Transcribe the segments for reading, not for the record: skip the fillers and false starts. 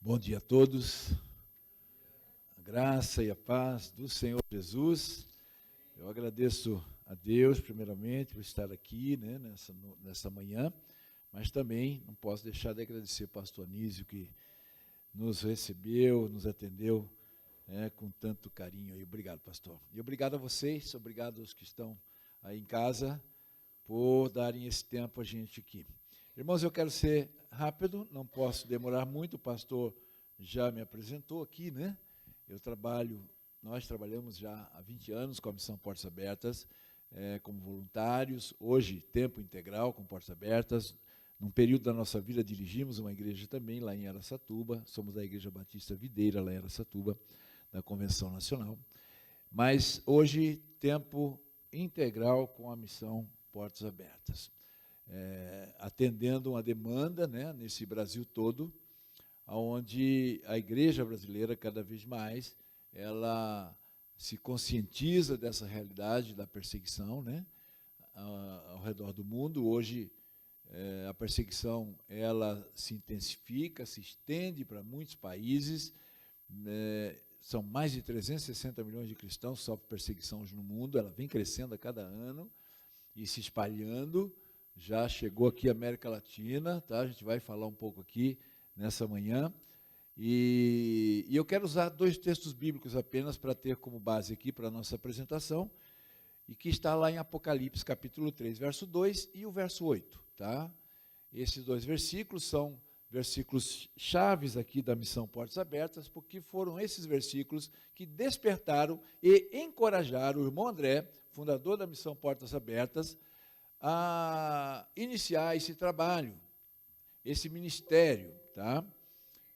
Bom dia a todos, a graça e a paz do Senhor Jesus. Eu agradeço a Deus, primeiramente, por estar aqui, né, nessa manhã, mas também não posso deixar de agradecer ao pastor Anísio, que nos recebeu, nos atendeu com tanto carinho. E obrigado, pastor. E obrigado a vocês, obrigado aos que estão aí em casa, por darem esse tempo a gente aqui. Irmãos, eu quero ser rápido, não posso demorar muito, o pastor já me apresentou aqui, né? Nós trabalhamos já há 20 anos com a Missão Portas Abertas, como voluntários, hoje tempo integral com Portas Abertas. Num período da nossa vida dirigimos uma igreja também lá em Araçatuba, somos da Igreja Batista Videira, lá em Araçatuba, da Convenção Nacional. Mas hoje tempo integral com a Missão Portas Abertas. Atendendo uma demanda, né, nesse Brasil todo, onde a igreja brasileira, cada vez mais, ela se conscientiza dessa realidade da perseguição, né, ao redor do mundo. Hoje, a perseguição ela se intensifica, se estende para muitos países, são mais de 360 milhões de cristãos que sofrem perseguição hoje no mundo, ela vem crescendo a cada ano e se espalhando. Já chegou aqui a América Latina, tá? A gente vai falar um pouco aqui nessa manhã. E eu quero usar dois textos bíblicos apenas para ter como base aqui para a nossa apresentação, e que está lá em Apocalipse, capítulo 3, verso 2 e o verso 8. Tá? Esses dois versículos são versículos chaves aqui da Missão Portas Abertas, porque foram esses versículos que despertaram e encorajaram o irmão André, fundador da Missão Portas Abertas, a iniciar esse trabalho, esse ministério, tá?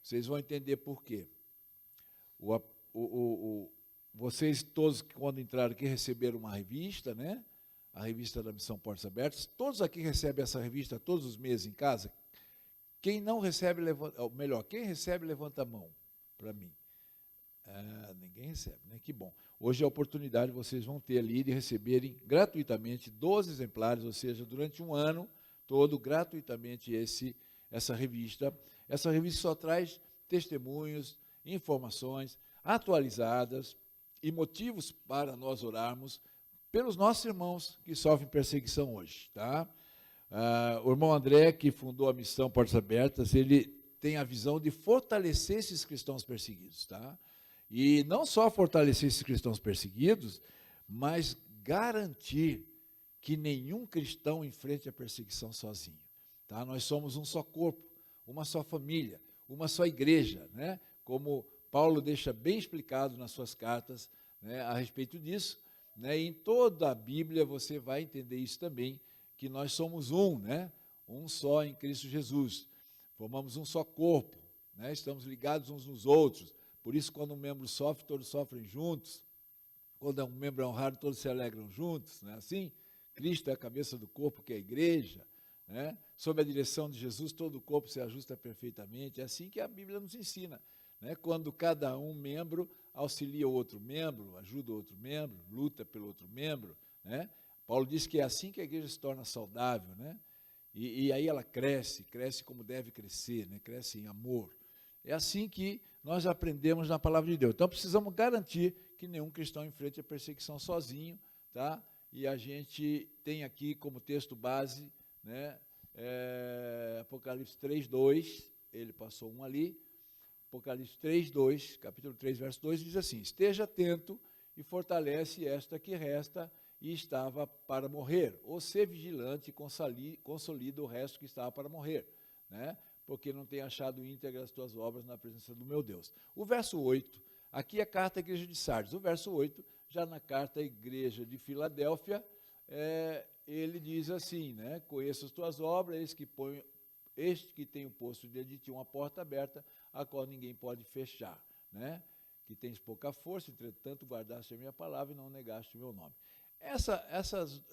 Vocês vão entender por quê. Vocês todos que quando entraram aqui receberam uma revista, né? A revista da Missão Portas Abertas. Todos aqui recebem essa revista todos os meses em casa. Quem não recebe, quem recebe, levanta a mão para mim. Ninguém recebe, né? Que bom. Hoje é a oportunidade vocês vão ter ali de receberem gratuitamente 12 exemplares, ou seja, durante um ano todo, gratuitamente essa revista. Essa revista só traz testemunhos, informações atualizadas e motivos para nós orarmos pelos nossos irmãos que sofrem perseguição hoje. Tá? O irmão André, que fundou a Missão Portas Abertas, ele tem a visão de fortalecer esses cristãos perseguidos, tá? E não só fortalecer esses cristãos perseguidos, mas garantir que nenhum cristão enfrente a perseguição sozinho. Tá? Nós somos um só corpo, uma só família, uma só igreja, né? Como Paulo deixa bem explicado nas suas cartas, né, a respeito disso. Né? E em toda a Bíblia você vai entender isso também, que nós somos um, né? Um só em Cristo Jesus. Formamos um só corpo, né? Estamos ligados uns nos outros. Por isso, quando um membro sofre, todos sofrem juntos. Quando um membro é honrado, todos se alegram juntos. Não é assim? Cristo é a cabeça do corpo, que é a igreja. Né? Sob a direção de Jesus, todo o corpo se ajusta perfeitamente. É assim que a Bíblia nos ensina. Né? Quando cada um membro auxilia o outro membro, ajuda o outro membro, luta pelo outro membro. Né? Paulo diz que é assim que a igreja se torna saudável. Né? E aí ela cresce como deve crescer, né? Cresce em amor. É assim que nós aprendemos na palavra de Deus. Então, precisamos garantir que nenhum cristão enfrente a perseguição sozinho, tá? E a gente tem aqui como texto base, né, Apocalipse 3:2, ele passou um ali, Apocalipse 3:2, capítulo 3, verso 2, diz assim: esteja atento e fortalece esta que resta e estava para morrer, ou ser vigilante e consolida o resto que estava para morrer, né? Porque não tem achado íntegras as tuas obras na presença do meu Deus. O verso 8, aqui é a carta à igreja de Sardes. O verso 8, já na carta à igreja de Filadélfia, ele diz assim, né? Conheço as tuas obras, este que tem o posto diante de ti uma porta aberta, a qual ninguém pode fechar, né? Que tens pouca força, entretanto guardaste a minha palavra e não negaste o meu nome.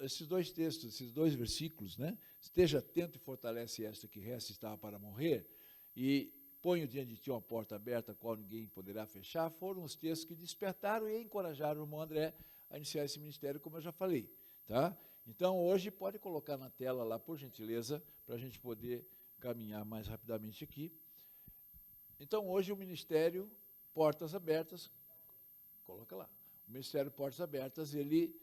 Esses dois textos, esses dois versículos, né? Esteja atento e fortalece esta que resta estava para morrer, e ponho diante de ti uma porta aberta, a qual ninguém poderá fechar, foram os textos que despertaram e encorajaram o irmão André a iniciar esse ministério, como eu já falei. Tá? Então, hoje, pode colocar na tela lá, por gentileza, para a gente poder caminhar mais rapidamente aqui. Então, hoje o Ministério Portas Abertas, coloca lá, o Ministério Portas Abertas, ele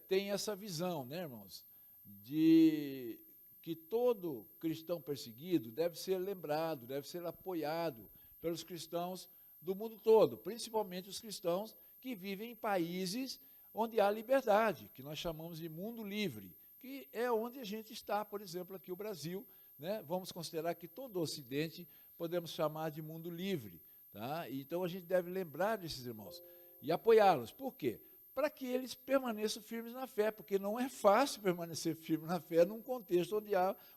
tem essa visão, né, irmãos, de que todo cristão perseguido deve ser lembrado, deve ser apoiado pelos cristãos do mundo todo, principalmente os cristãos que vivem em países onde há liberdade, que nós chamamos de mundo livre, que é onde a gente está, por exemplo, aqui o Brasil, né? Vamos considerar que todo o Ocidente podemos chamar de mundo livre, tá? Então a gente deve lembrar desses irmãos e apoiá-los. Por quê? Para que eles permaneçam firmes na fé, porque não é fácil permanecer firme na fé num contexto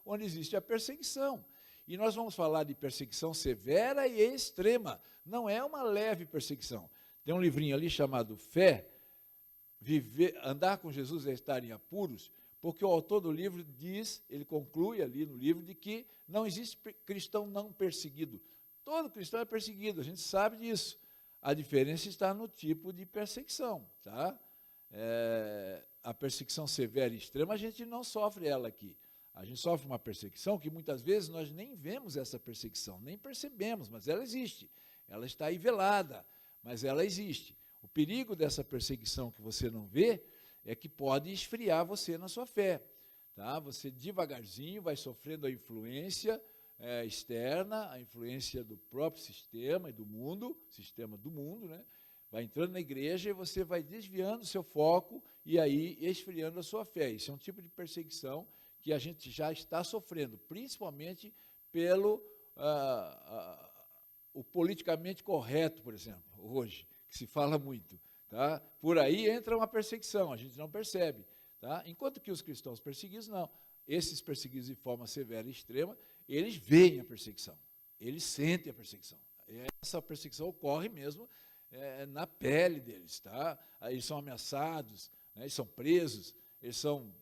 onde existe a perseguição. E nós vamos falar de perseguição severa e extrema, não é uma leve perseguição. Tem um livrinho ali chamado Fé, Andar com Jesus é estar em apuros, porque o autor do livro diz, ele conclui ali no livro, de que não existe cristão não perseguido. Todo cristão é perseguido, a gente sabe disso. A diferença está no tipo de perseguição, tá? A perseguição severa e extrema, a gente não sofre ela aqui. A gente sofre uma perseguição que muitas vezes nós nem vemos essa perseguição, nem percebemos, mas ela existe. Ela está aí velada, mas ela existe. O perigo dessa perseguição que você não vê é que pode esfriar você na sua fé. Tá? Você devagarzinho vai sofrendo a influência externa, a influência do próprio sistema e do mundo, sistema do mundo, né? Vai entrando na igreja e você vai desviando o seu foco e aí esfriando a sua fé. Isso é um tipo de perseguição que a gente já está sofrendo, principalmente pelo o politicamente correto, por exemplo, hoje, que se fala muito. Tá? Por aí entra uma perseguição, a gente não percebe. Tá? Enquanto que os cristãos perseguidos, não. Esses perseguidos de forma severa e extrema, eles veem a perseguição, eles sentem a perseguição. Essa perseguição ocorre mesmo na pele deles. Tá? Eles são ameaçados, né? Eles são presos, eles são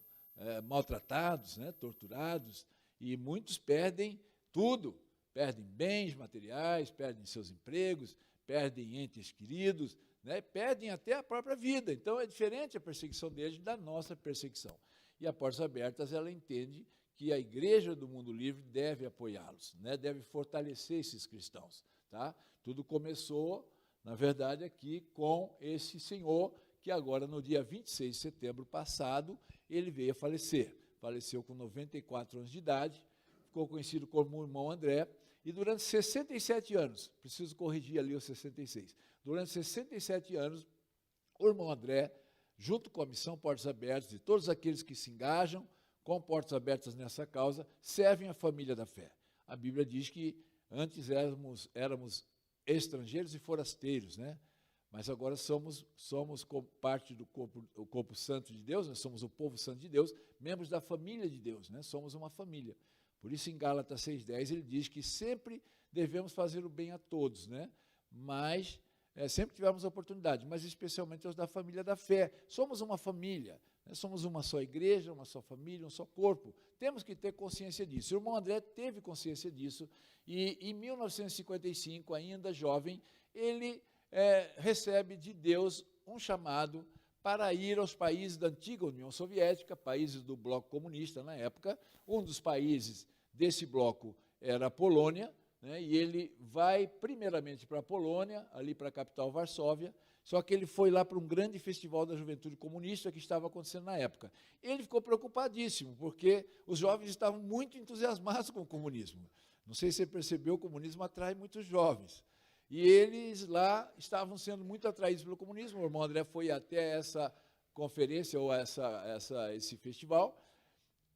maltratados, né? Torturados, e muitos perdem tudo, perdem bens materiais, perdem seus empregos, perdem entes queridos, né? Perdem até a própria vida. Então, é diferente a perseguição deles da nossa perseguição. E a Portas Abertas, ela entende que a igreja do mundo livre deve apoiá-los, né? Deve fortalecer esses cristãos. Tá? Tudo começou, na verdade, aqui com esse senhor, que agora, no dia 26 de setembro passado, ele veio a falecer. Faleceu com 94 anos de idade, ficou conhecido como o irmão André, e durante 67 anos, preciso corrigir ali os 66, durante 67 anos, o irmão André, junto com a Missão Portas Abertas e todos aqueles que se engajam com Portas Abertas nessa causa, servem a família da fé. A Bíblia diz que antes éramos estrangeiros e forasteiros, né? Mas agora somos parte do corpo santo de Deus, nós somos o povo santo de Deus, membros da família de Deus, né? Somos uma família. Por isso, em Gálatas 6,10, ele diz que sempre devemos fazer o bem a todos, né? Mas sempre tivemos a oportunidade, mas especialmente os da família da fé. Somos uma família, né? Somos uma só igreja, uma só família, um só corpo. Temos que ter consciência disso. O irmão André teve consciência disso, e em 1955, ainda jovem, ele recebe de Deus um chamado para ir aos países da antiga União Soviética, países do bloco comunista na época. Um dos países desse bloco era a Polônia, né, e ele vai primeiramente para a Polônia, ali para a capital Varsóvia, só que ele foi lá para um grande festival da juventude comunista que estava acontecendo na época. Ele ficou preocupadíssimo, porque os jovens estavam muito entusiasmados com o comunismo. Não sei se você percebeu, o comunismo atrai muitos jovens. E eles lá estavam sendo muito atraídos pelo comunismo. O irmão André foi até essa conferência ou esse festival.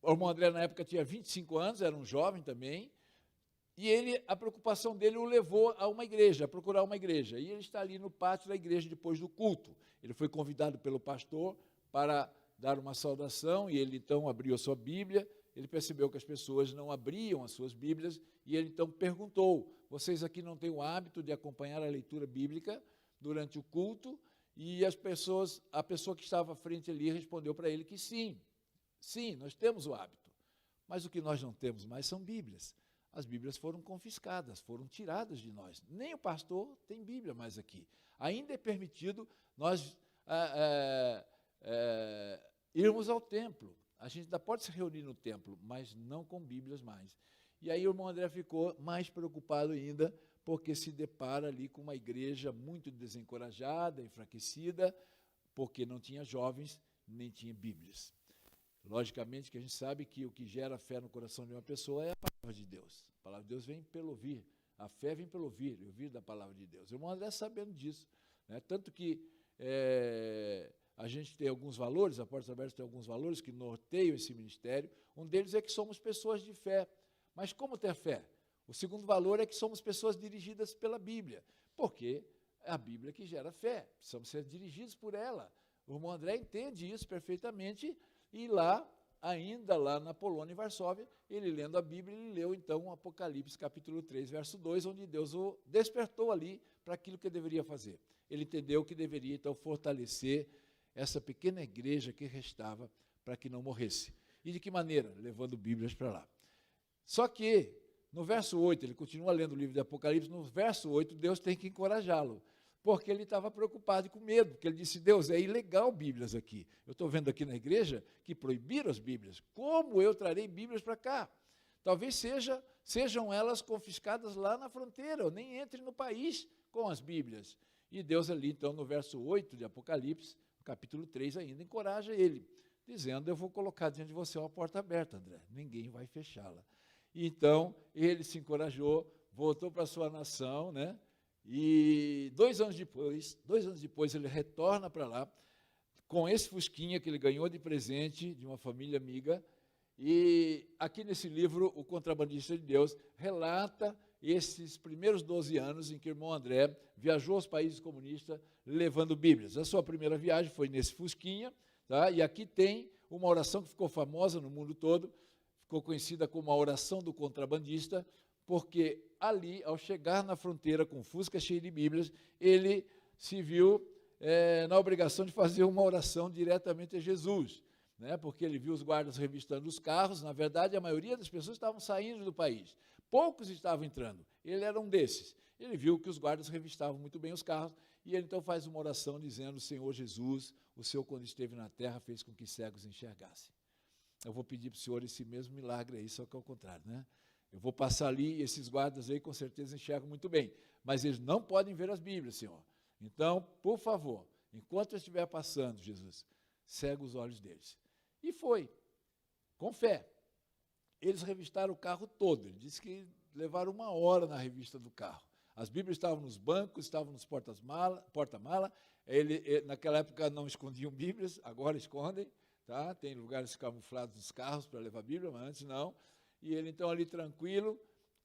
O irmão André, na época, tinha 25 anos, era um jovem também, e a preocupação dele o levou a uma igreja, a procurar uma igreja. E ele está ali no pátio da igreja depois do culto. Ele foi convidado pelo pastor para dar uma saudação, e ele então abriu a sua Bíblia. Ele percebeu que as pessoas não abriam as suas Bíblias, e ele então perguntou: vocês aqui não têm o hábito de acompanhar a leitura bíblica durante o culto? E a pessoa que estava à frente ali respondeu para ele que sim, nós temos o hábito, mas o que nós não temos mais são Bíblias. As Bíblias foram confiscadas, foram tiradas de nós. Nem o pastor tem Bíblia mais aqui. Ainda é permitido nós irmos ao templo. A gente ainda pode se reunir no templo, mas não com Bíblias mais. E aí o irmão André ficou mais preocupado ainda, porque se depara ali com uma igreja muito desencorajada, enfraquecida, porque não tinha jovens, nem tinha Bíblias. Logicamente que a gente sabe que o que gera fé no coração de uma pessoa é a palavra de Deus. A palavra de Deus vem pelo ouvir. A fé vem pelo ouvir da palavra de Deus. O irmão André sabendo disso, né? Tanto que a gente tem alguns valores, a Portas Abertas tem alguns valores que norteiam esse ministério. Um deles é que somos pessoas de fé. Mas como ter fé? O segundo valor é que somos pessoas dirigidas pela Bíblia, porque é a Bíblia que gera fé, precisamos ser dirigidos por ela. O irmão André entende isso perfeitamente, e ainda lá na Polônia, em Varsóvia, ele lendo a Bíblia, ele leu então o Apocalipse capítulo 3, verso 2, onde Deus o despertou ali para aquilo que ele deveria fazer. Ele entendeu que deveria então fortalecer essa pequena igreja que restava para que não morresse. E de que maneira? Levando Bíblias para lá. Só que, no verso 8, ele continua lendo o livro de Apocalipse, no verso 8, Deus tem que encorajá-lo, porque ele estava preocupado e com medo, porque ele disse, Deus, é ilegal Bíblias aqui. Eu estou vendo aqui na igreja que proibiram as Bíblias. Como eu trarei Bíblias para cá? Talvez sejam elas confiscadas lá na fronteira, ou nem entre no país com as Bíblias. E Deus ali, então, no verso 8 de Apocalipse, capítulo 3 ainda, encoraja ele, dizendo, eu vou colocar diante de você uma porta aberta, André, ninguém vai fechá-la. Então, ele se encorajou, voltou para a sua nação, né? E 2 anos depois ele retorna para lá, com esse fusquinha que ele ganhou de presente de uma família amiga, e aqui nesse livro, o Contrabandista de Deus relata esses primeiros 12 anos em que o irmão André viajou aos países comunistas levando Bíblias. A sua primeira viagem foi nesse fusquinha, tá? E aqui tem uma oração que ficou famosa no mundo todo, ficou conhecida como a oração do contrabandista, porque ali, ao chegar na fronteira com o Fusca cheio de Bíblias, ele se viu na obrigação de fazer uma oração diretamente a Jesus, né? Porque ele viu os guardas revistando os carros. Na verdade, a maioria das pessoas estavam saindo do país, poucos estavam entrando, ele era um desses. Ele viu que os guardas revistavam muito bem os carros, e ele então faz uma oração dizendo, Senhor Jesus, o Senhor quando esteve na terra fez com que cegos enxergassem. Eu vou pedir para o Senhor esse mesmo milagre aí, só que ao contrário, né? Eu vou passar ali, e esses guardas aí com certeza enxergam muito bem, mas eles não podem ver as Bíblias, Senhor. Então, por favor, enquanto eu estiver passando, Jesus, cega os olhos deles. E foi, com fé. Eles revistaram o carro todo, ele disse que levaram 1 hora na revista do carro. As Bíblias estavam nos bancos, estavam nos porta-mala, naquela época não escondiam Bíblias, agora escondem, tá? Tem lugares camuflados nos carros para levar a Bíblia, mas antes não. E ele então ali tranquilo,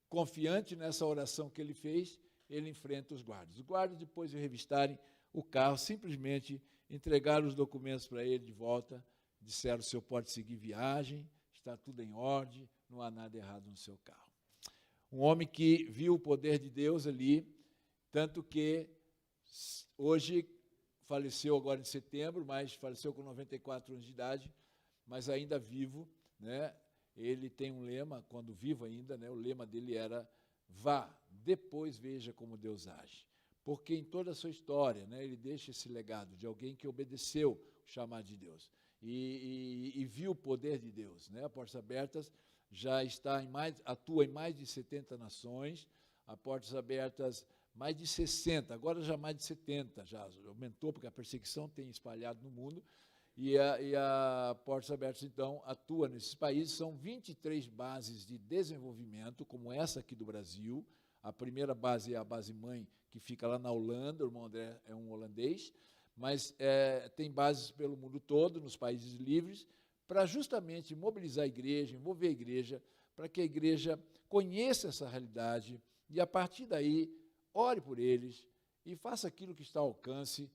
confiante nessa oração que ele fez, ele enfrenta os guardas. Os guardas, depois de revistarem o carro, simplesmente entregaram os documentos para ele de volta, disseram, o senhor pode seguir viagem, está tudo em ordem, não há nada errado no seu carro. Um homem que viu o poder de Deus ali, tanto que hoje faleceu agora em setembro, mas faleceu com 94 anos de idade, mas ainda vivo, né? Ele tem um lema, quando vivo ainda, né? O lema dele era, vá, depois veja como Deus age. Porque em toda a sua história, né, ele deixa esse legado de alguém que obedeceu o chamado de Deus e viu o poder de Deus, né? A Portas Abertas já atua em mais de 70 nações, a Portas Abertas mais de 60, agora já mais de 70, já aumentou porque a perseguição tem espalhado no mundo, e a Portas Abertas, então, atua nesses países. São 23 bases de desenvolvimento, como essa aqui do Brasil. A primeira base é a base mãe, que fica lá na Holanda, o irmão André é um holandês, mas tem bases pelo mundo todo, nos países livres, para justamente mobilizar a igreja, envolver a igreja, para que a igreja conheça essa realidade e, a partir daí, ore por eles e faça aquilo que está ao alcance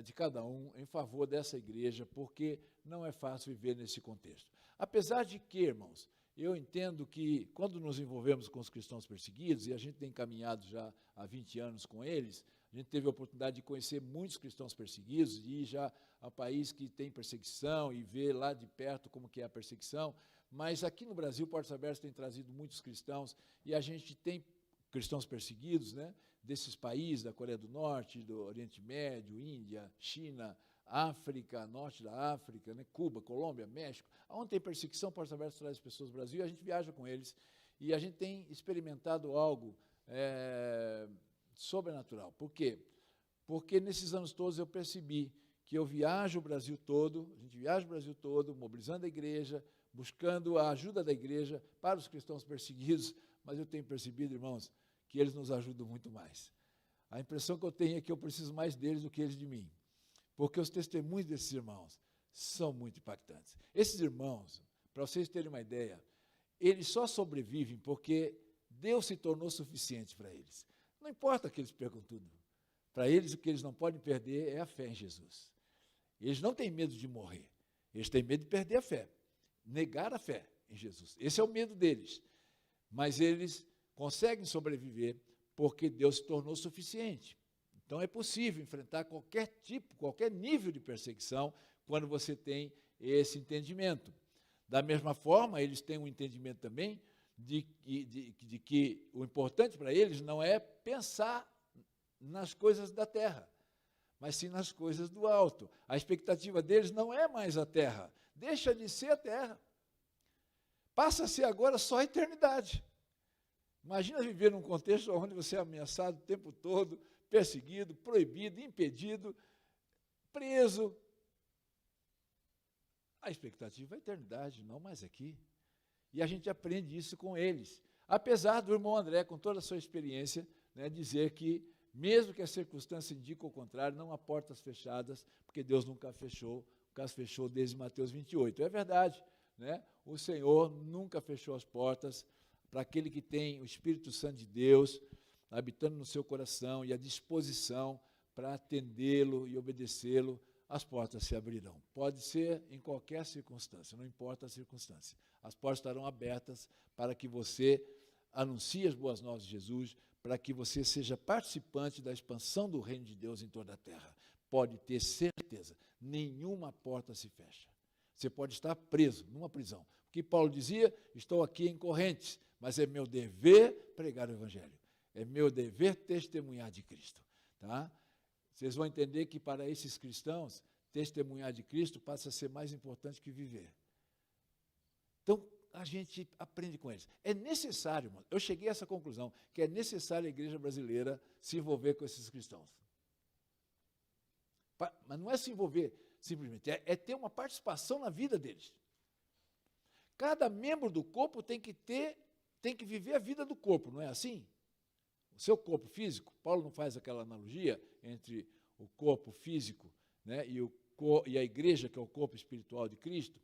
de cada um em favor dessa igreja, porque não é fácil viver nesse contexto. Apesar de que, irmãos, eu entendo que quando nos envolvemos com os cristãos perseguidos, e a gente tem caminhado já há 20 anos com eles, a gente teve a oportunidade de conhecer muitos cristãos perseguidos, e ir já a país que tem perseguição e ver lá de perto como que é a perseguição, mas aqui no Brasil, Portas Abertas tem trazido muitos cristãos, e a gente tem cristãos perseguidos, né, desses países, da Coreia do Norte, do Oriente Médio, Índia, China, África, norte da África, né, Cuba, Colômbia, México, onde tem perseguição, Portas Abertas traz pessoas do Brasil, e a gente viaja com eles, E a gente tem experimentado algo sobrenatural. Por quê? Porque nesses anos todos eu percebi que eu viajo o Brasil todo, a gente viaja o Brasil todo, mobilizando a igreja, buscando a ajuda da igreja para os cristãos perseguidos, mas eu tenho percebido, irmãos, que eles nos ajudam muito mais. A impressão que eu tenho é que eu preciso mais deles do que eles de mim, porque os testemunhos desses irmãos são muito impactantes. Esses irmãos, para vocês terem uma ideia, eles só sobrevivem porque Deus se tornou suficiente para eles. Não importa que eles percam tudo. Para eles, o que eles não podem perder é a fé em Jesus. Eles não têm medo de morrer. Eles têm medo de perder a fé, negar a fé em Jesus. Esse é o medo deles. Mas eles conseguem sobreviver porque Deus se tornou suficiente. Então é possível enfrentar qualquer tipo, qualquer nível de perseguição quando você tem esse entendimento. Da mesma forma, eles têm um entendimento também de que o importante para eles não é pensar nas coisas da terra, mas sim nas coisas do alto. A expectativa deles não é mais a terra, deixa de ser a terra. Passa a ser agora só a eternidade. Imagina viver num contexto onde você é ameaçado o tempo todo, perseguido, proibido, impedido, preso. A expectativa é a eternidade, não mais aqui. E a gente aprende isso com eles. Apesar do irmão André, com toda a sua experiência, dizer que, mesmo que a circunstância indique o contrário, não há portas fechadas, porque Deus nunca fechou, o caso fechou desde Mateus 28. É verdade, o Senhor nunca fechou as portas para aquele que tem o Espírito Santo de Deus habitando no seu coração e a disposição para atendê-lo e obedecê-lo, as portas se abrirão. Pode ser em qualquer circunstância, não importa a circunstância. As portas estarão abertas para que você anuncie as boas novas de Jesus, para que você seja participante da expansão do reino de Deus em toda a terra. Pode ter certeza, nenhuma porta se fecha. Você pode estar preso numa prisão. O que Paulo dizia, estou aqui em correntes, mas é meu dever pregar o Evangelho. É meu dever testemunhar de Cristo. Tá? Vocês vão entender que para esses cristãos, testemunhar de Cristo passa a ser mais importante que viver. Então, a gente aprende com eles. É necessário, irmão, eu cheguei a essa conclusão, que é necessário a igreja brasileira se envolver com esses cristãos. Mas não é se envolver simplesmente, é ter uma participação na vida deles. Cada membro do corpo tem que viver a vida do corpo, não é assim? O seu corpo físico, Paulo não faz aquela analogia entre o corpo físico, e a igreja, que é o corpo espiritual de Cristo.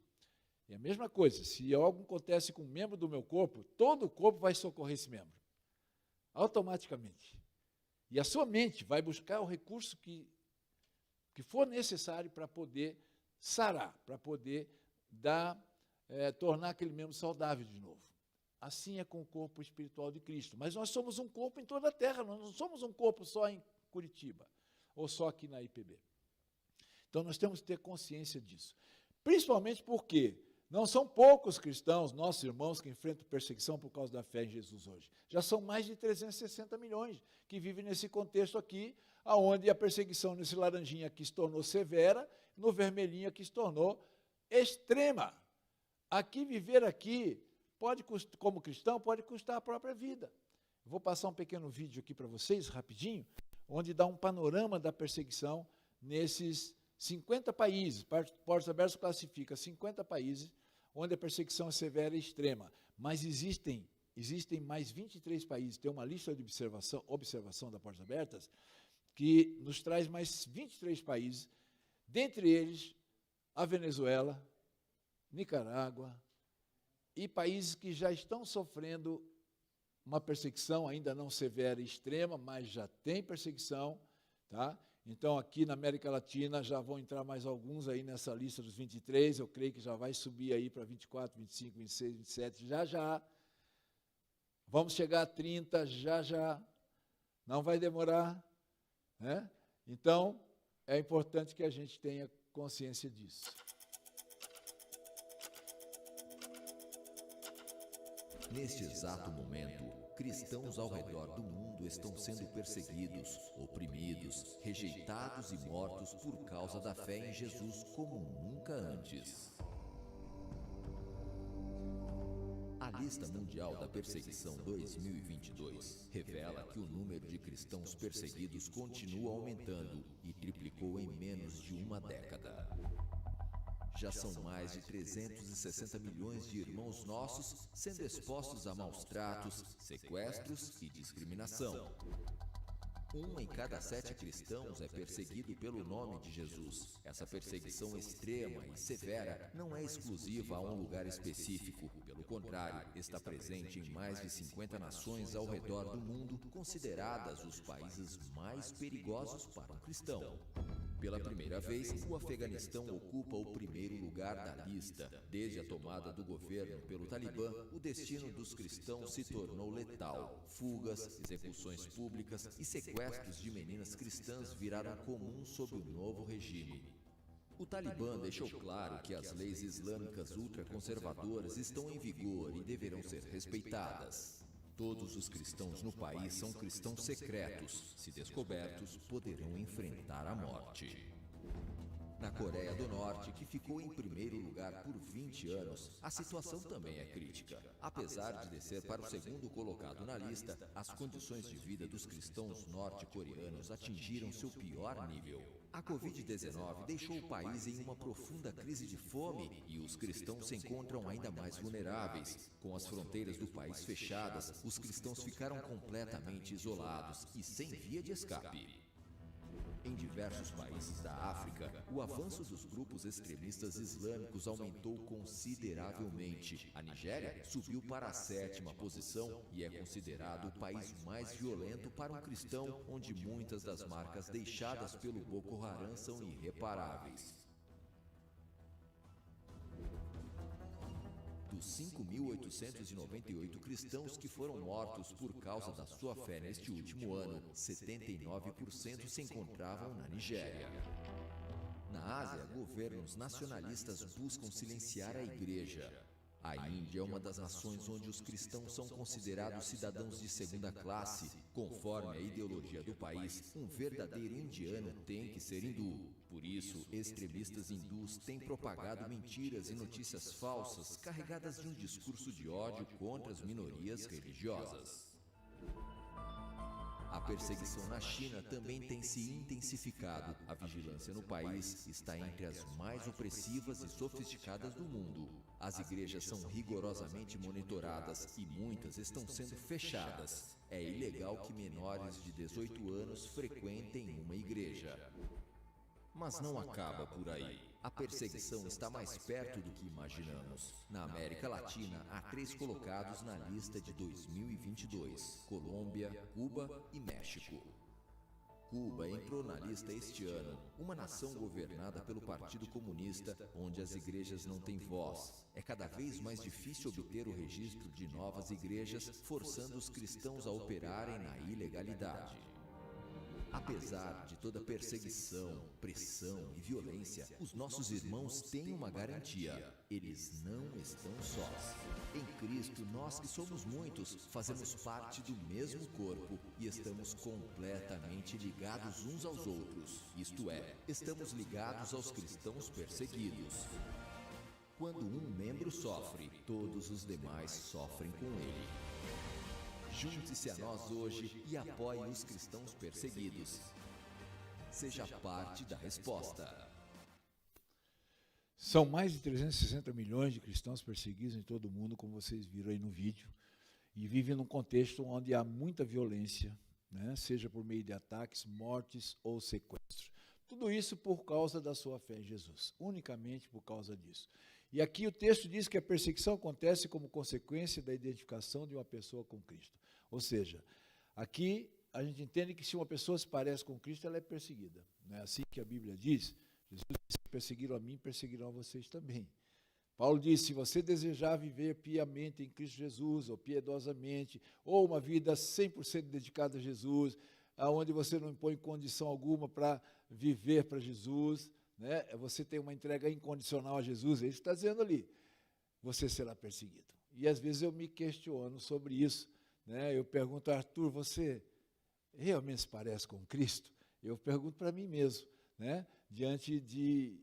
É a mesma coisa, se algo acontece com um membro do meu corpo, todo o corpo vai socorrer esse membro, automaticamente. E a sua mente vai buscar o recurso que for necessário para poder sarar, para poder tornar aquele membro saudável de novo. Assim é com o corpo espiritual de Cristo. Mas nós somos um corpo em toda a terra, nós não somos um corpo só em Curitiba, ou só aqui na IPB. Então nós temos que ter consciência disso. Principalmente porque não são poucos cristãos, nossos irmãos, que enfrentam perseguição por causa da fé em Jesus hoje. Já são mais de 360 milhões que vivem nesse contexto aqui, onde a perseguição nesse laranjinha aqui se tornou severa, no vermelhinho aqui se tornou extrema. Viver aqui, como cristão, pode custar a própria vida. Eu vou passar um pequeno vídeo aqui para vocês, rapidinho, onde dá um panorama da perseguição nesses 50 países. Portas Abertas classifica 50 países onde a perseguição é severa e extrema. Mas existem mais 23 países, tem uma lista de observação da Portas Abertas, que nos traz mais 23 países, dentre eles a Venezuela, Nicarágua, e países que já estão sofrendo uma perseguição, ainda não severa e extrema, mas já tem perseguição, tá? Então, aqui na América Latina, já vão entrar mais alguns aí nessa lista dos 23, eu creio que já vai subir aí para 24, 25, 26, 27, já. Vamos chegar a 30, já. Não vai demorar, né? Então, é importante que a gente tenha consciência disso. Neste exato momento, cristãos ao redor do mundo estão sendo perseguidos, oprimidos, rejeitados e mortos por causa da fé em Jesus como nunca antes. A lista mundial da perseguição 2022 revela que o número de cristãos perseguidos continua aumentando e triplicou em menos de uma década. Já são mais de 360 milhões de irmãos nossos sendo expostos a maus tratos, sequestros e discriminação. 1 em cada 7 cristãos é perseguido pelo nome de Jesus. Essa perseguição extrema e severa não é exclusiva a um lugar específico. Pelo contrário, está presente em mais de 50 nações ao redor do mundo, consideradas os países mais perigosos para um cristão. Pela primeira vez, o Afeganistão ocupa o primeiro lugar da lista. Desde a tomada do governo pelo Talibã, o destino dos cristãos se tornou letal. Fugas, execuções públicas e sequestros de meninas cristãs viraram comuns sob o novo regime. O Talibã deixou claro que as leis islâmicas ultraconservadoras estão em vigor e deverão ser respeitadas. Todos os cristãos no país são cristãos secretos. Se descobertos, poderão enfrentar a morte. Na Coreia do Norte, que ficou em primeiro lugar por 20 anos, a situação também é crítica. Apesar de descer para o segundo colocado na lista, as condições de vida dos cristãos norte-coreanos atingiram seu pior nível. A Covid-19 deixou o país em uma profunda crise de fome e os cristãos se encontram ainda mais vulneráveis. Com as fronteiras do país fechadas, os cristãos ficaram completamente isolados e sem via de escape. Em diversos países da África, o avanço dos grupos extremistas islâmicos aumentou consideravelmente. A Nigéria subiu para a 7ª posição e é considerado o país mais violento para um cristão, onde muitas das marcas deixadas pelo Boko Haram são irreparáveis. Dos 5.898 cristãos que foram mortos por causa da sua fé neste último ano, 79% se encontravam na Nigéria. Na Ásia, governos nacionalistas buscam silenciar a igreja. A Índia é uma das nações onde os cristãos são considerados cidadãos de segunda classe. Conforme a ideologia do país, um verdadeiro indiano tem que ser hindu. Por isso, extremistas hindus têm propagado mentiras e notícias falsas carregadas de um discurso de ódio contra as minorias religiosas. A perseguição na China também tem se intensificado. A vigilância no país está entre as mais opressivas e sofisticadas do mundo. As igrejas são rigorosamente monitoradas e muitas estão sendo fechadas. É ilegal que menores de 18 anos frequentem uma igreja. Mas não acaba por aí. A perseguição está mais perto do que imaginamos. Na América Latina, há 3 colocados na lista de 2022: Colômbia, Cuba e México. Cuba entrou na lista este ano, uma nação governada pelo Partido Comunista, onde as igrejas não têm voz. É cada vez mais difícil obter o registro de novas igrejas, forçando os cristãos a operarem na ilegalidade. Apesar de toda perseguição, pressão e violência, os nossos irmãos têm uma garantia: eles não estão sós. Em Cristo, nós que somos muitos, fazemos parte do mesmo corpo e estamos completamente ligados uns aos outros. Isto é, estamos ligados aos cristãos perseguidos. Quando um membro sofre, todos os demais sofrem com ele. Junte-se a nós hoje e apoie os cristãos perseguidos. Seja parte da resposta. São mais de 360 milhões de cristãos perseguidos em todo o mundo, como vocês viram aí no vídeo, e vivem num contexto onde há muita violência, né? Seja por meio de ataques, mortes ou sequestros. Tudo isso por causa da sua fé em Jesus, unicamente por causa disso. E aqui o texto diz que a perseguição acontece como consequência da identificação de uma pessoa com Cristo. Ou seja, aqui a gente entende que se uma pessoa se parece com Cristo, ela é perseguida. Não é assim que a Bíblia diz? Jesus disse: perseguiram a mim, perseguirão a vocês também. Paulo disse: se você desejar viver piamente em Cristo Jesus, ou piedosamente, ou uma vida 100% dedicada a Jesus, onde você não impõe condição alguma para viver para Jesus, né? Você tem uma entrega incondicional a Jesus, ele está dizendo ali, você será perseguido. E às vezes eu me questiono sobre isso, né? Eu pergunto: Arthur, você realmente se parece com Cristo? Eu pergunto para mim mesmo, né? Diante de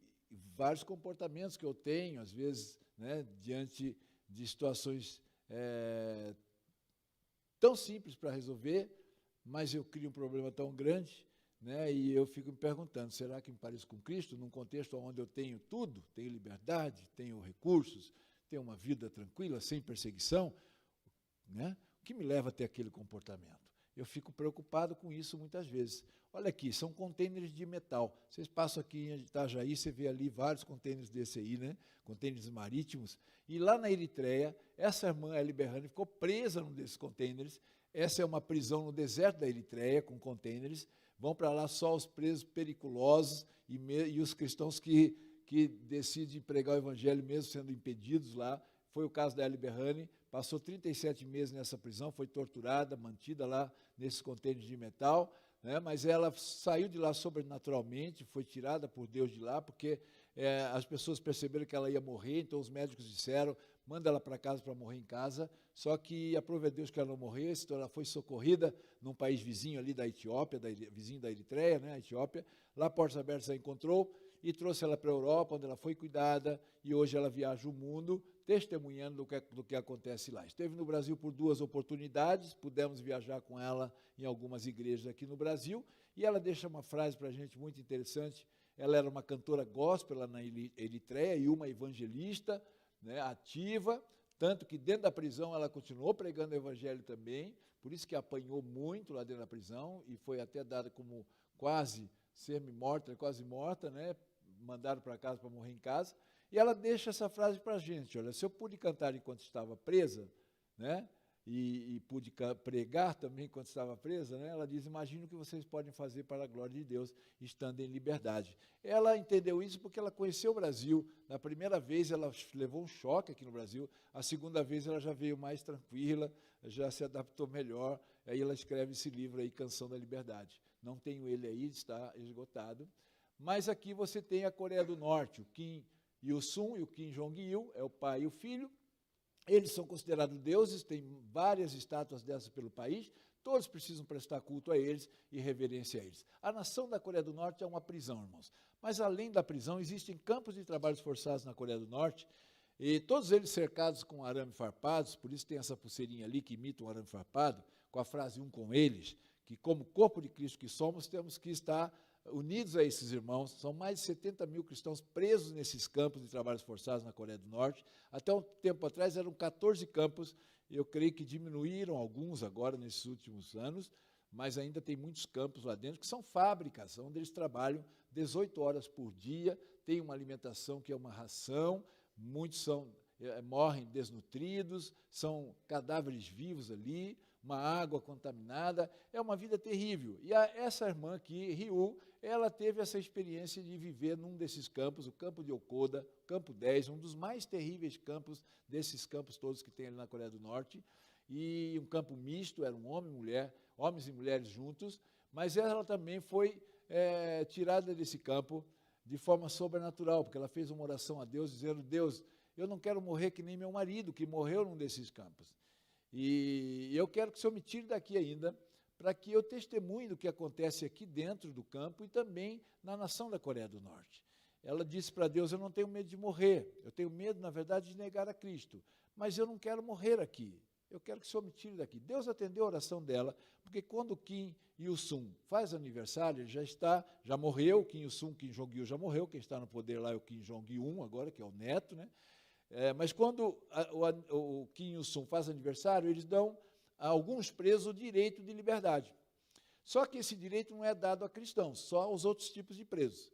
vários comportamentos que eu tenho, às vezes, né? Diante de situações tão simples para resolver, mas eu crio um problema tão grande, né? E eu fico me perguntando, será que me pareço com Cristo, num contexto onde eu tenho tudo, tenho liberdade, tenho recursos, tenho uma vida tranquila, sem perseguição, né? O que me leva a ter aquele comportamento? Eu fico preocupado com isso muitas vezes. Olha aqui, são contêineres de metal. Vocês passam aqui em Itajaí, você vê ali vários contêineres desse aí, né? Contêineres marítimos. E lá na Eritreia, essa irmã Eli Berrani ficou presa num desses contêineres. Essa é uma prisão no deserto da Eritreia, com contêineres. Vão para lá só os presos periculosos e os cristãos que decidem pregar o evangelho mesmo sendo impedidos lá. Foi o caso da Eli Berrani, passou 37 meses nessa prisão, foi torturada, mantida lá nesses contêineres de metal, né? Mas ela saiu de lá sobrenaturalmente, foi tirada por Deus de lá, porque as pessoas perceberam que ela ia morrer, então os médicos disseram, manda ela para casa para morrer em casa, só que aprove a Deus que ela não morresse, então ela foi socorrida num país vizinho ali da Etiópia, vizinho da Eritreia, né, a Etiópia, lá Portas Abertas a encontrou, e trouxe ela para a Europa, onde ela foi cuidada, e hoje ela viaja o mundo, testemunhando do que acontece lá. Esteve no Brasil por 2 oportunidades, pudemos viajar com ela em algumas igrejas aqui no Brasil, e ela deixa uma frase para a gente muito interessante. Ela era uma cantora gospel lá na Eritreia e uma evangelista, né, ativa, tanto que dentro da prisão ela continuou pregando o evangelho também, por isso que apanhou muito lá dentro da prisão, e foi até dada como quase semi-morta, quase morta, né? Mandaram para casa para morrer em casa, e ela deixa essa frase para a gente, olha, se eu pude cantar enquanto estava presa, né, e pude pregar também enquanto estava presa, né, ela diz, imagina o que vocês podem fazer para a glória de Deus, estando em liberdade. Ela entendeu isso porque ela conheceu o Brasil, na primeira vez ela levou um choque aqui no Brasil, a segunda vez ela já veio mais tranquila, já se adaptou melhor, aí ela escreve esse livro aí, Canção da Liberdade. Não tenho ele aí, está esgotado. Mas aqui você tem a Coreia do Norte, o Kim Il-sung e o Kim Jong-il, é o pai e o filho. Eles são considerados deuses, tem várias estátuas dessas pelo país, todos precisam prestar culto a eles e reverência a eles. A nação da Coreia do Norte é uma prisão, irmãos. Mas além da prisão, existem campos de trabalhos forçados na Coreia do Norte, e todos eles cercados com arame farpados, por isso tem essa pulseirinha ali que imita um arame farpado, com a frase um com eles, que como corpo de Cristo que somos, temos que estar unidos a esses irmãos. São mais de 70 mil cristãos presos nesses campos de trabalhos forçados na Coreia do Norte. Até um tempo atrás eram 14 campos, eu creio que diminuíram alguns agora nesses últimos anos, mas ainda tem muitos campos lá dentro que são fábricas, onde eles trabalham 18 horas por dia, tem uma alimentação que é uma ração, muitos morrem desnutridos, são cadáveres vivos ali, uma água contaminada, é uma vida terrível. E essa irmã aqui, Ryu, ela teve essa experiência de viver num desses campos, o campo de Okoda, campo 10, um dos mais terríveis campos, desses campos todos que tem ali na Coreia do Norte, e um campo misto, era um homem e mulher, homens e mulheres juntos, mas ela também foi tirada desse campo de forma sobrenatural, porque ela fez uma oração a Deus, dizendo, Deus, eu não quero morrer que nem meu marido, que morreu num desses campos. E eu quero que o Senhor me tire daqui ainda, para que eu testemunhe do que acontece aqui dentro do campo e também na nação da Coreia do Norte. Ela disse para Deus, eu não tenho medo de morrer, eu tenho medo, na verdade, de negar a Cristo, mas eu não quero morrer aqui, eu quero que o Senhor me tire daqui. Deus atendeu a oração dela, porque quando o Kim Il-sung faz aniversário, ele já morreu, o Kim Il-sung, Kim Jong-il já morreu, quem está no poder lá é o Kim Jong-un agora, que é o neto, né? Mas quando o Kim Il-sung faz aniversário, eles dão a alguns presos o direito de liberdade. Só que esse direito não é dado a cristãos, só aos outros tipos de presos.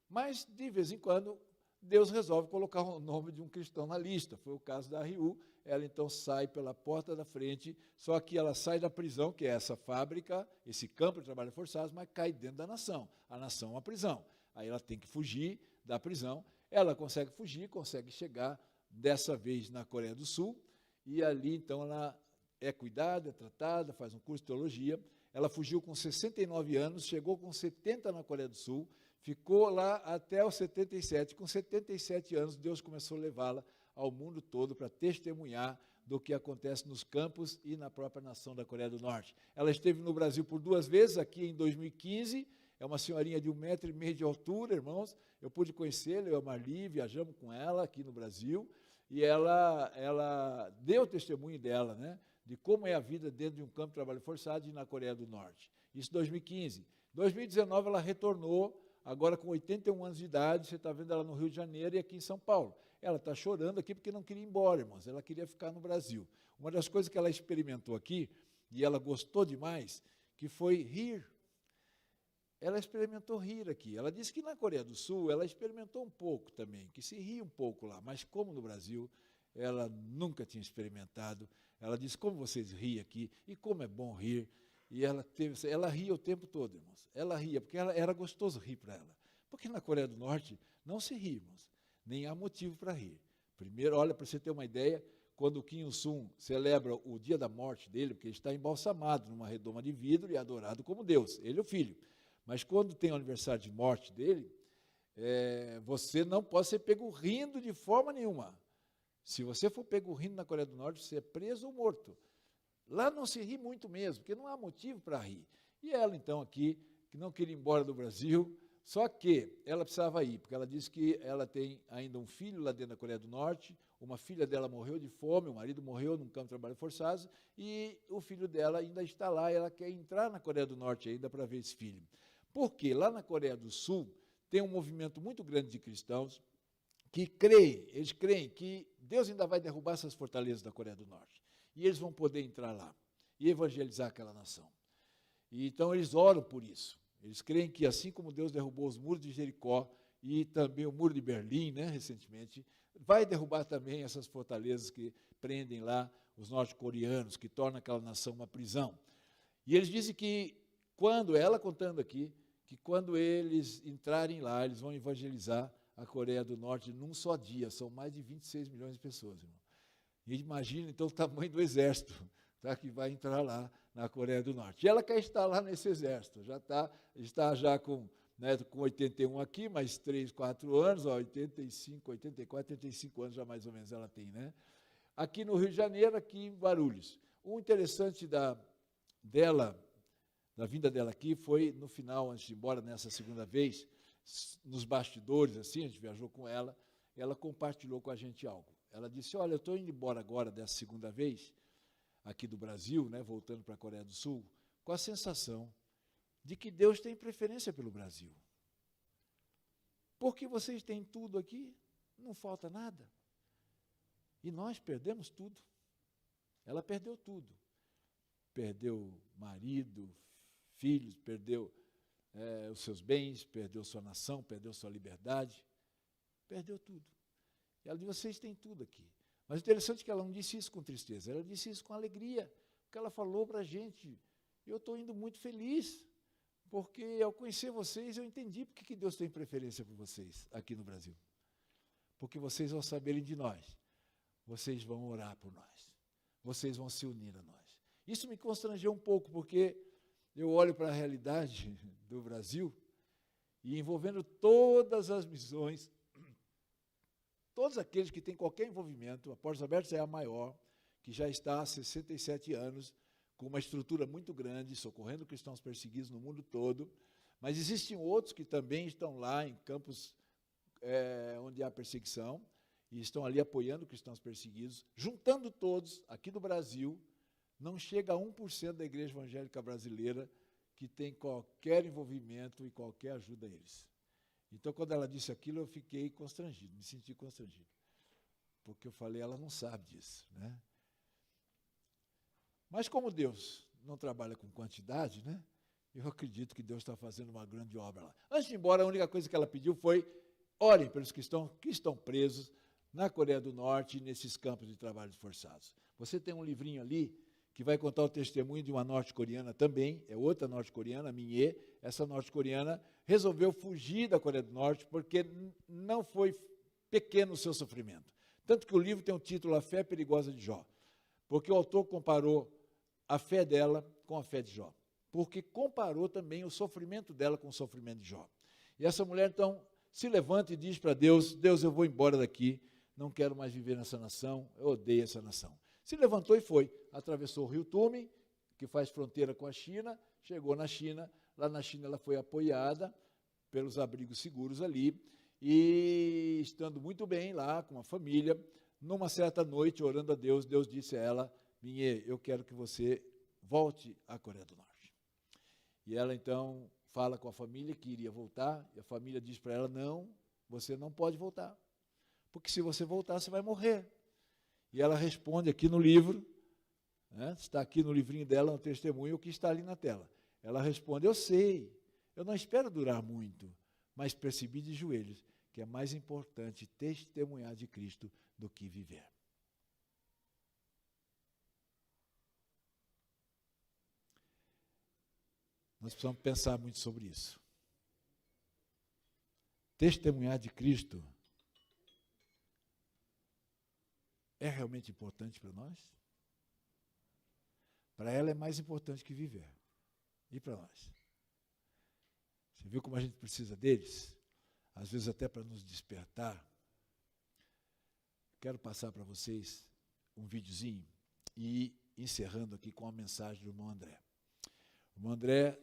Mas, de vez em quando, Deus resolve colocar o nome de um cristão na lista. Foi o caso da Ryu. Ela então sai pela porta da frente, só que ela sai da prisão, que é essa fábrica, esse campo de trabalho forçado, mas cai dentro da nação. A nação é uma prisão. Aí ela tem que fugir da prisão. Ela consegue fugir, consegue chegar dessa vez na Coreia do Sul, e ali então ela é cuidada, é tratada, faz um curso de teologia. Ela fugiu com 69 anos, chegou com 70 na Coreia do Sul, ficou lá até os 77. Com 77 anos, Deus começou a levá-la ao mundo todo para testemunhar do que acontece nos campos e na própria nação da Coreia do Norte. Ela esteve no Brasil por 2 vezes, aqui em 2015, é uma senhorinha de 1,5 metro de altura, irmãos. Eu pude conhecê-la, eu e a Marli, viajamos com ela aqui no Brasil. e ela deu testemunho dela, né, de como é a vida dentro de um campo de trabalho forçado e na Coreia do Norte. Isso em 2015. Em 2019, ela retornou, agora com 81 anos de idade, você está vendo ela no Rio de Janeiro e aqui em São Paulo. Ela está chorando aqui porque não queria ir embora, irmãos, ela queria ficar no Brasil. Uma das coisas que ela experimentou aqui, e ela gostou demais, que foi rir. Ela experimentou rir aqui. Ela disse que na Coreia do Sul ela experimentou um pouco também, que se ria um pouco lá, mas como no Brasil, ela nunca tinha experimentado. Ela disse, como vocês riem aqui, e como é bom rir. E ela ria o tempo todo, irmãos. Ela ria, porque era gostoso rir para ela. Porque na Coreia do Norte não se ri, irmãos, nem há motivo para rir. Primeiro, olha, para você ter uma ideia, quando o Kim Il-sung celebra o dia da morte dele, porque ele está embalsamado numa redoma de vidro e adorado como Deus, ele e o filho. Mas quando tem o aniversário de morte dele, você não pode ser pego rindo de forma nenhuma. Se você for pego rindo na Coreia do Norte, você é preso ou morto. Lá não se ri muito mesmo, porque não há motivo para rir. E ela, então, aqui, que não queria ir embora do Brasil, só que ela precisava ir, porque ela disse que ela tem ainda um filho lá dentro da Coreia do Norte, uma filha dela morreu de fome, o marido morreu num campo de trabalho forçado, e o filho dela ainda está lá, e ela quer entrar na Coreia do Norte ainda para ver esse filho. Porque lá na Coreia do Sul tem um movimento muito grande de cristãos que creem, eles creem que Deus ainda vai derrubar essas fortalezas da Coreia do Norte. E eles vão poder entrar lá e evangelizar aquela nação. E então eles oram por isso. Eles creem que assim como Deus derrubou os muros de Jericó e também o muro de Berlim, né, recentemente, vai derrubar também essas fortalezas que prendem lá os norte-coreanos, que tornam aquela nação uma prisão. E eles dizem que ela contando aqui, que quando eles entrarem lá, eles vão evangelizar a Coreia do Norte num só dia. São mais de 26 milhões de pessoas, irmão. E imagina, então, o tamanho do exército, tá, que vai entrar lá na Coreia do Norte. E ela quer estar lá nesse exército, está já com 81 aqui, mais 3, 4 anos, 85, 84, 85 anos já mais ou menos ela tem, né? Aqui no Rio de Janeiro, aqui em Guarulhos. O interessante da vinda dela aqui foi no final, antes de ir embora, nessa segunda vez, nos bastidores, assim, a gente viajou com ela compartilhou com a gente algo. Ela disse, olha, eu estou indo embora agora dessa segunda vez, aqui do Brasil, né, voltando para a Coreia do Sul, com a sensação de que Deus tem preferência pelo Brasil. Porque vocês têm tudo aqui, não falta nada. E nós perdemos tudo. Ela perdeu tudo. Perdeu marido, filhos, perdeu os seus bens, perdeu sua nação, perdeu sua liberdade, perdeu tudo. E ela disse, vocês têm tudo aqui. Mas o interessante é que ela não disse isso com tristeza, ela disse isso com alegria, porque ela falou para a gente, eu estou indo muito feliz, porque ao conhecer vocês, eu entendi porque que Deus tem preferência por vocês aqui no Brasil. Porque vocês, ao saberem de nós, vocês vão orar por nós, vocês vão se unir a nós. Isso me constrangeu um pouco, porque eu olho para a realidade do Brasil e envolvendo todas as missões, todos aqueles que têm qualquer envolvimento, a Portas Abertas é a maior, que já está há 67 anos, com uma estrutura muito grande, socorrendo cristãos perseguidos no mundo todo, mas existem outros que também estão lá em campos onde há perseguição, e estão ali apoiando cristãos perseguidos, juntando todos, aqui do Brasil, não chega a 1% da igreja evangélica brasileira que tem qualquer envolvimento e qualquer ajuda a eles. Então, quando ela disse aquilo, eu fiquei constrangido, me senti constrangido. Porque eu falei, ela não sabe disso, né? Mas como Deus não trabalha com quantidade, né? Eu acredito que Deus está fazendo uma grande obra lá. Antes de ir embora, a única coisa que ela pediu foi, orem pelos que estão presos na Coreia do Norte e nesses campos de trabalhos forçados. Você tem um livrinho ali que vai contar o testemunho de uma norte-coreana também, é outra norte-coreana, Minhê. Essa norte-coreana resolveu fugir da Coreia do Norte porque não foi pequeno o seu sofrimento. Tanto que o livro tem o título A Fé Perigosa de Jó, porque o autor comparou a fé dela com a fé de Jó, porque comparou também o sofrimento dela com o sofrimento de Jó. E essa mulher, então, se levanta e diz para Deus, Deus, eu vou embora daqui, não quero mais viver nessa nação, eu odeio essa nação. Se levantou e foi, atravessou o rio Tume, que faz fronteira com a China, chegou na China, lá na China ela foi apoiada pelos abrigos seguros ali, e estando muito bem lá com a família, Numa certa noite, orando a Deus, Deus disse a ela: Minhê, eu quero que você volte à Coreia do Norte. E ela então fala com a família que iria voltar, e a família diz para ela: não, você não pode voltar, porque se você voltar, você vai morrer. E ela responde aqui no livro, né, está aqui no livrinho dela, no testemunho, o que está ali na tela. Ela responde: eu sei, eu não espero durar muito, mas percebi de joelhos que é mais importante testemunhar de Cristo do que viver. Nós precisamos pensar muito sobre isso. Testemunhar de Cristo é realmente importante para nós? Para ela é mais importante que viver. E para nós? Você viu como a gente precisa deles? Às vezes até para nos despertar. Quero passar para vocês um videozinho e encerrando aqui com a mensagem do irmão André. O irmão André,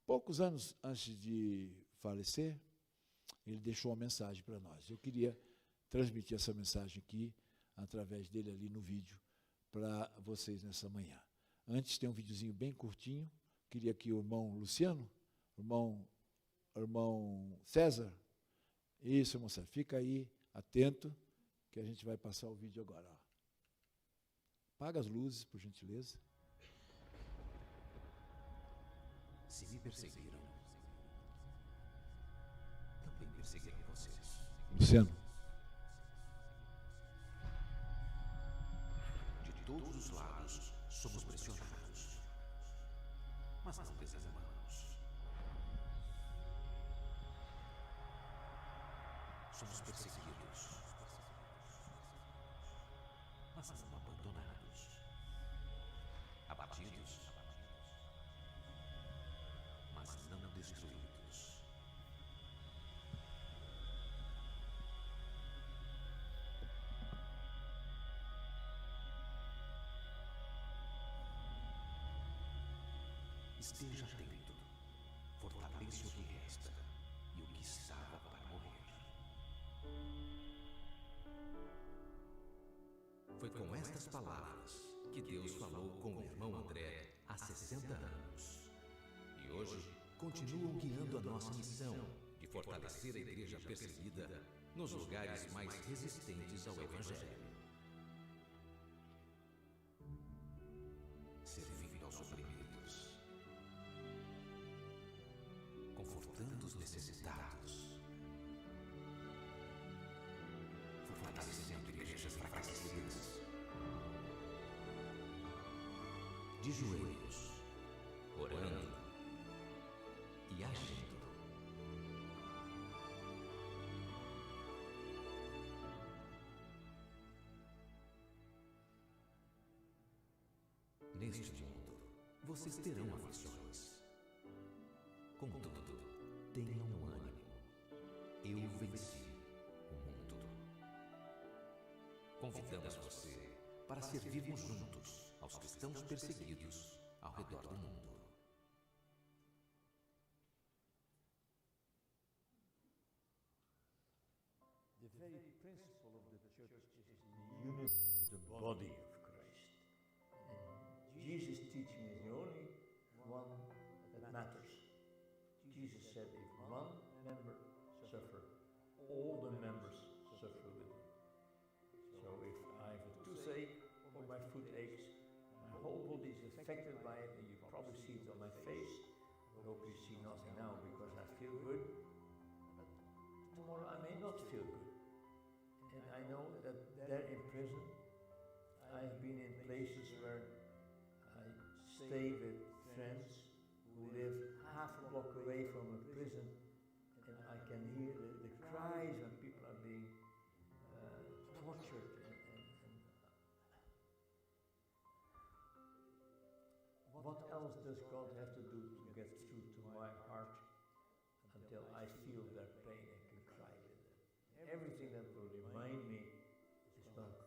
poucos anos antes de falecer, ele deixou uma mensagem para nós. Eu queria transmitir essa mensagem aqui, através dele ali no vídeo, para vocês nessa manhã. Antes tem um videozinho bem curtinho, queria que o irmão Luciano, irmão César, isso, irmão César, fica aí atento, que a gente vai passar o vídeo agora. Ó. Apaga as luzes, por gentileza. Se me perseguiram, também perseguirão vocês. Luciano. De todos os lados, somos pressionados, mas não desanimamos. Somos perseguidos, mas não abandonados. Abatidos, mas não destruídos. Esteja atento, fortaleça o que resta e o que estava para morrer. Foi com estas palavras que Deus falou com o irmão André há 60 anos. E hoje continuam guiando a nossa missão de fortalecer a igreja perseguida nos lugares mais resistentes ao Evangelho. Servindo aos oprimidos, confortando os necessitados, fortalecendo igrejas fracassadas, de joelhos, orando e agindo. Neste mundo, vocês terão aflições. Contudo, tenham ânimo. Eu venci o mundo. Convidamos você para servirmos juntos aos cristãos perseguidos ao redor do mundo. The very principle of the church is the unity of the body of Christ. And Jesus' teaching is the only one that matters. Jesus said, if one member suffer, all the members suffer with him. So if I have a toothache or my foot aches, my whole body is affected by it, and you probably see it on my face. I hope you see nothing now because I feel good. But tomorrow I may not feel good. And I know that there in prison, I've been in places where I stay with friends who live half a block away from a prison, and I can hear the cries when people are being tortured. What else does God have to do to get through to my heart until I feel their pain and can cry with them? Everything that will remind me is welcome.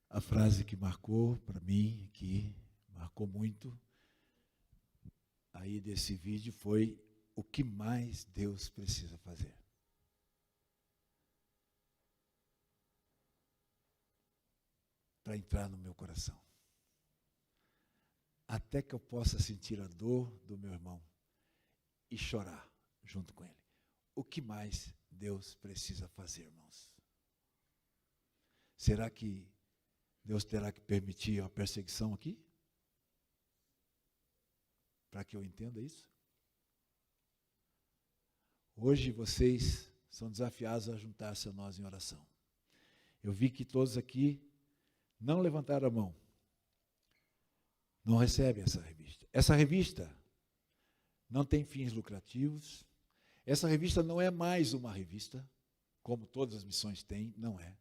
A frase que marcou para mim, que marcou muito, aí desse vídeo foi o que mais Deus precisa fazer. Para entrar no meu coração. Até que eu possa sentir a dor do meu irmão e chorar junto com ele. O que mais Deus precisa fazer, irmãos? Será que Deus terá que permitir a perseguição aqui? Para que eu entenda isso? Hoje vocês são desafiados a juntar-se a nós em oração. Eu vi que todos aqui não levantaram a mão. Não recebem essa revista. Essa revista não tem fins lucrativos. Essa revista não é mais uma revista, como todas as missões têm, não é.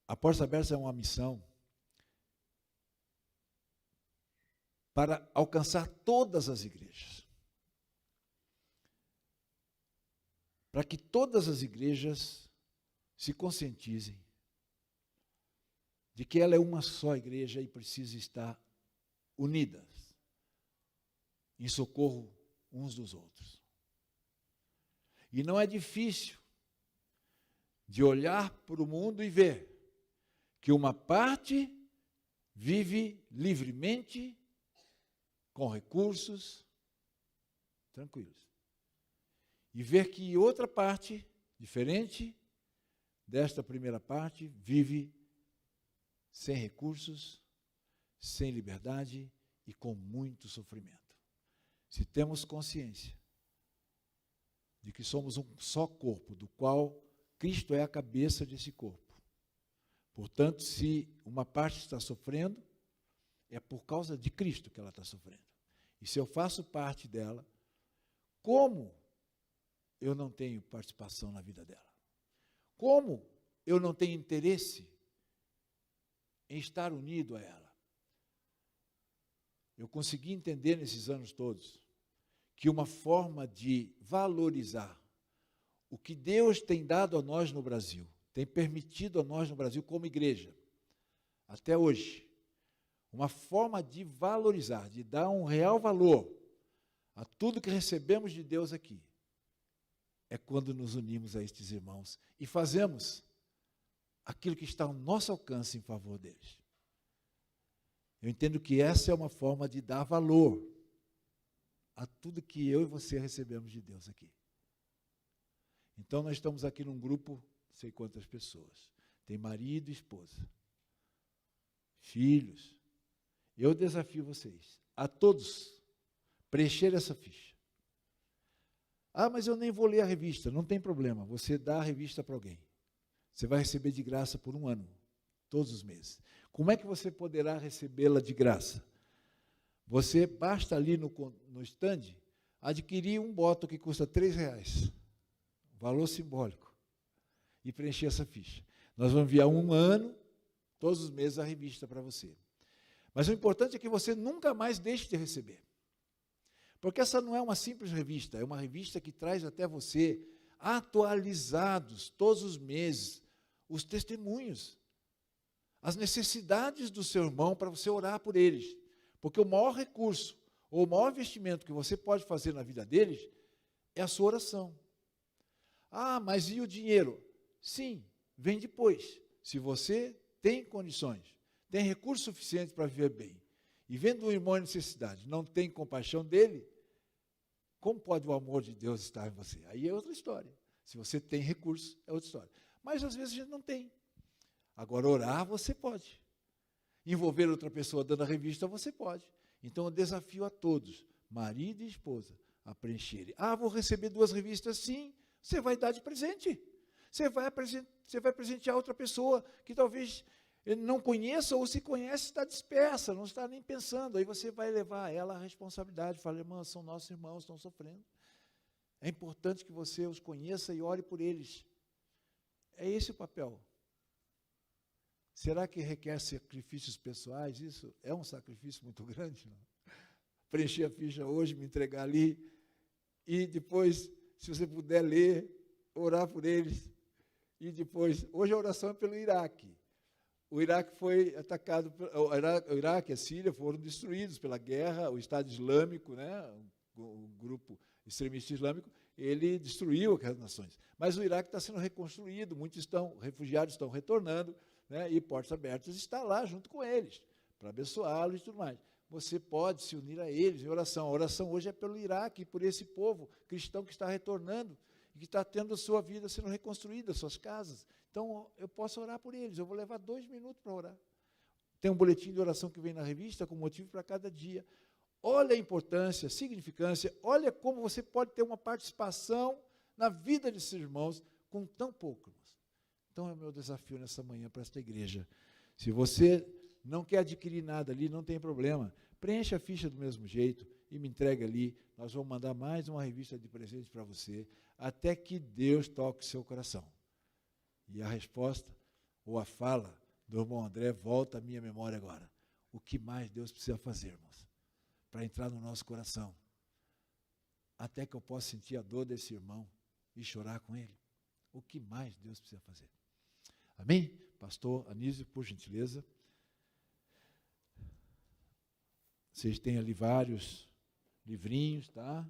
A Portas Abertas é uma missão para alcançar todas as igrejas. Para que todas as igrejas se conscientizem de que ela é uma só igreja e precisa estar unidas em socorro uns dos outros. E não é difícil de olhar para o mundo e ver que uma parte vive livremente, com recursos, tranquilos. E ver que outra parte, diferente desta primeira parte, vive sem recursos, sem liberdade e com muito sofrimento. Se temos consciência de que somos um só corpo, do qual Cristo é a cabeça desse corpo. Portanto, se uma parte está sofrendo, é por causa de Cristo que ela está sofrendo. E se eu faço parte dela, como eu não tenho participação na vida dela? Como eu não tenho interesse em estar unido a ela? Eu consegui entender nesses anos todos que uma forma de valorizar o que Deus tem dado a nós no Brasil, tem permitido a nós no Brasil como igreja, até hoje, uma forma de valorizar, de dar um real valor a tudo que recebemos de Deus aqui, é quando nos unimos a estes irmãos e fazemos aquilo que está ao nosso alcance em favor deles. Eu entendo que essa é uma forma de dar valor a tudo que eu e você recebemos de Deus aqui. Então, nós estamos aqui num grupo, não sei quantas pessoas. Tem marido e esposa, filhos. Eu desafio vocês, a todos, preencher essa ficha. Ah, mas eu nem vou ler a revista. Não tem problema, você dá a revista para alguém. Você vai receber de graça por 1 ano, todos os meses. Como é que você poderá recebê-la de graça? Você basta ali no stand adquirir um boto que custa R$3, valor simbólico, e preencher essa ficha. Nós vamos enviar 1 ano, todos os meses, a revista para você. Mas o importante é que você nunca mais deixe de receber. Porque essa não é uma simples revista, é uma revista que traz até você, atualizados todos os meses, os testemunhos, as necessidades do seu irmão para você orar por eles. Porque o maior recurso, ou o maior investimento que você pode fazer na vida deles, é a sua oração. Ah, mas e o dinheiro? Sim, vem depois. Se você tem condições, tem recursos suficientes para viver bem, e vendo um irmão em necessidade, não tem compaixão dele, como pode o amor de Deus estar em você? Aí é outra história. Se você tem recursos, é outra história. Mas às vezes a gente não tem. Agora, orar você pode. Envolver outra pessoa dando a revista, você pode. Então, eu desafio a todos, marido e esposa, a preencherem. Ah, vou receber 2 revistas? Sim, você vai dar de presente. Você vai presentear outra pessoa que talvez ele não conheça, ou se conhece, está dispersa, não está nem pensando. Aí você vai levar a ela a responsabilidade. Fala, irmã, são nossos irmãos, estão sofrendo. É importante que você os conheça e ore por eles. É esse o papel. Será que requer sacrifícios pessoais? Isso é um sacrifício muito grande, não? Preencher a ficha hoje, me entregar ali, e depois, se você puder ler, orar por eles, e depois, hoje a oração é pelo Iraque. O Iraque foi atacado, o Iraque e a Síria foram destruídos pela guerra, o Estado Islâmico, né, grupo extremista islâmico, ele destruiu aquelas nações. Mas o Iraque está sendo reconstruído, muitos refugiados estão retornando, né, e Portas Abertas está lá junto com eles, para abençoá-los e tudo mais. Você pode se unir a eles em oração. A oração hoje é pelo Iraque, por esse povo cristão que está retornando, e que está tendo a sua vida sendo reconstruída, suas casas. Então, eu posso orar por eles, eu vou levar 2 minutos para orar. Tem um boletim de oração que vem na revista, com motivo para cada dia. Olha a importância, a significância, olha como você pode ter uma participação na vida de seus irmãos com tão pouco. Então, é o meu desafio nessa manhã para esta igreja. Se você não quer adquirir nada ali, não tem problema. Preencha a ficha do mesmo jeito e me entregue ali. Nós vamos mandar mais uma revista de presente para você, até que Deus toque o seu coração. E a resposta, ou a fala do irmão André, volta à minha memória agora. O que mais Deus precisa fazer, irmãos, para entrar no nosso coração? Até que eu possa sentir a dor desse irmão e chorar com ele. O que mais Deus precisa fazer? Amém? Pastor Anísio, por gentileza. Vocês têm ali vários livrinhos, tá?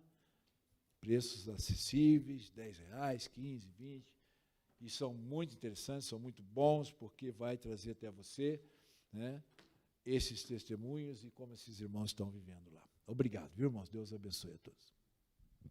Preços acessíveis, R$10, 15, 20. E são muito interessantes, são muito bons, porque vai trazer até você, né, esses testemunhos e como esses irmãos estão vivendo lá. Obrigado, viu, irmãos? Deus abençoe a todos.